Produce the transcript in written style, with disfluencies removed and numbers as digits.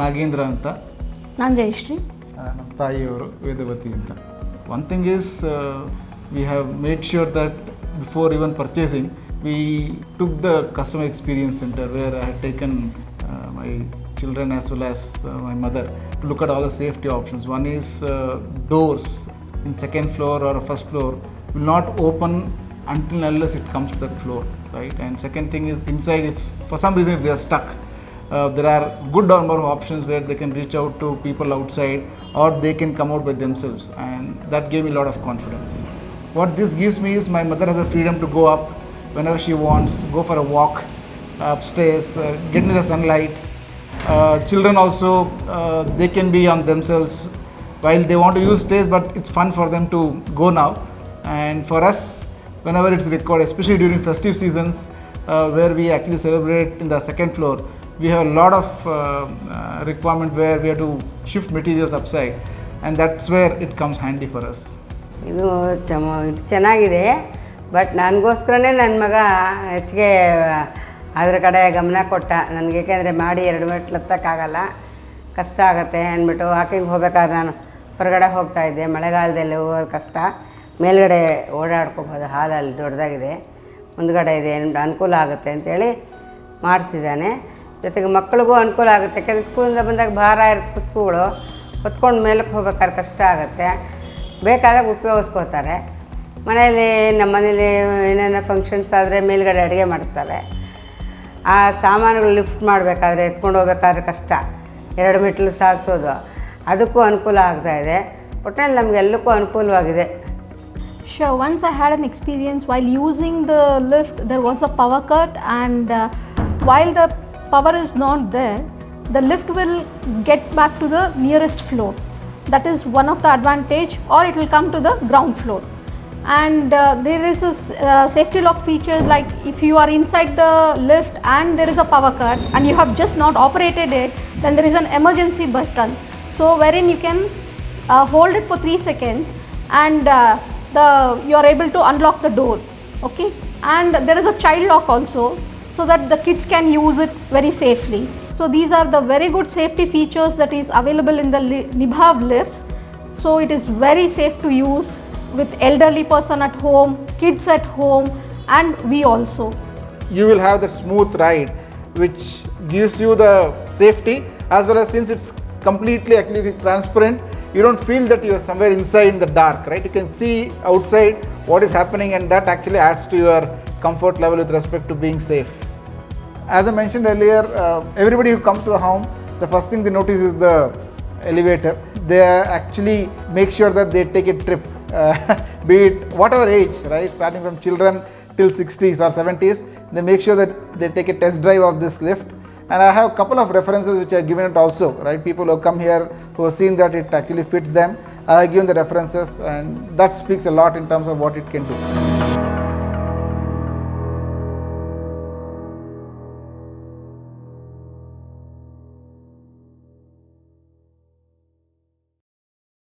ನಾಗೇಂದ್ರ ಅಂತ. ನಾನು ಜಯಶ್ರೀ. ನಮ್ಮ ತಾಯಿಯವರು ವೇದವತಿ ಅಂತ. One thing is we have made sure that before even purchasing we took the customer experience center where I had taken my children as well as my mother to look at all the safety options. One is doors in second floor or first floor will not open until unless it comes to that floor, right? And second thing is inside, if for some reason if they are stuck, there are good number of options where they can reach out to people outside or they can come out by themselves, and that gave me a lot of confidence. What this gives me is my mother has the freedom to go up whenever she wants, go for a walk upstairs, get into the sunlight. Children also, they can be on themselves while they want to use stairs, but it's fun for them to go now. And for us, whenever it's required, especially during festive seasons where we actually celebrate in the second floor, we have a lot of requirement where we have to shift materials upside, and that's where it comes handy for us. ಇದು ಚೆನ್ನಾಗಿದೆ, but ನನಗೋಸ್ಕರನೇ ನನ್ನ ಮಗ ಹೆಚ್ಚಿಗೆ ಅದ್ರ ಕಡೆ ಗಮನ ಕೊಟ್ಟ. ನನಗೆ ಏಕೆಂದರೆ ಮಾಡಿ 2 ಮೆಟ್ಲು ಹತ್ತಕ್ಕಾಗಲ್ಲ, ಕಷ್ಟ ಆಗುತ್ತೆ ಅಂದ್ಬಿಟ್ಟು ವಾಕಿಂಗ್ ಹೋಗ್ಬೇಕಾದ್ರೆ ನಾನು ಹೊರಗಡೆ ಹೋಗ್ತಾಯಿದ್ದೆ. ಮಳೆಗಾಲದಲ್ಲಿ ಹೋಗೋದು ಕಷ್ಟ, ಮೇಲ್ಗಡೆ ಓಡಾಡ್ಕೋಬೋದು, ಹಾಲಲ್ಲಿ ದೊಡ್ಡದಾಗಿದೆ, ಮುಂದ್ಗಡೆ ಇದೆ, ಅನುಕೂಲ ಆಗುತ್ತೆ ಅಂತೇಳಿ ಮಾಡಿಸಿದ್ದಾನೆ. ಜೊತೆಗೆ ಮಕ್ಕಳಿಗೂ ಅನುಕೂಲ ಆಗುತ್ತೆ, ಯಾಕೆಂದರೆ ಸ್ಕೂಲಿಂದ ಬಂದಾಗ ಭಾರ ಇರುತ್ತೆ, ಪುಸ್ತಕಗಳು ಹೊತ್ಕೊಂಡು ಮೇಲಕ್ಕೆ ಹೋಗ್ಬೇಕಾದ್ರೆ ಕಷ್ಟ ಆಗುತ್ತೆ. ಬೇಕಾದಾಗ ಉಪಯೋಗಿಸ್ಕೋತಾರೆ. ನಮ್ಮ ಮನೇಲಿ ಏನೇನೋ ಫಂಕ್ಷನ್ಸ್ ಆದರೆ ಮೇಲ್ಗಡೆ ಅಡುಗೆ ಮಾಡ್ತಾರೆ. ಆ ಸಾಮಾನುಗಳು ಲಿಫ್ಟ್ ಮಾಡಬೇಕಾದ್ರೆ ಎತ್ಕೊಂಡು ಹೋಗ್ಬೇಕಾದ್ರೆ ಕಷ್ಟ, 2 ಮೆಟ್ಲು ಸಾಗಿಸೋದು, ಅದಕ್ಕೂ ಅನುಕೂಲ ಆಗ್ತಾಯಿದೆ. ಒಟ್ಟಿನಲ್ಲಿ ನಮಗೆಲ್ಲಕ್ಕೂ ಅನುಕೂಲವಾಗಿದೆ. Sure, once I had an experience while using the lift, there was a power cut, and while the power is not there, the lift will get back to the nearest floor. That is one of the advantage, or it will come to the ground floor. And there is a safety lock feature, like if you are inside the lift and there is a power cut and you have just not operated it, then there is an emergency button, so wherein you can hold it for 3 seconds and you are able to unlock the door. Okay, and there is a child lock also, so that the kids can use it very safely. So these are the very good safety features that is available in the Nibav lifts. So it is very safe to use with elderly person at home, kids at home, and we also. You will have that smooth ride which gives you the safety, as well as since it's completely actually transparent, you don't feel that you are somewhere inside in the dark, right? You can see outside what is happening, and that actually adds to your comfort level with respect to being safe. As I mentioned earlier, everybody who comes to the home, the first thing they notice is the elevator. They actually make sure that they take a trip, be it whatever age, right? Starting from children till 60s or 70s, they make sure that they take a test drive of this lift. And I have a couple of references which I have given it also, right? People who come here who have seen that it actually fits them. I have given the references, and that speaks a lot in terms of what it can do.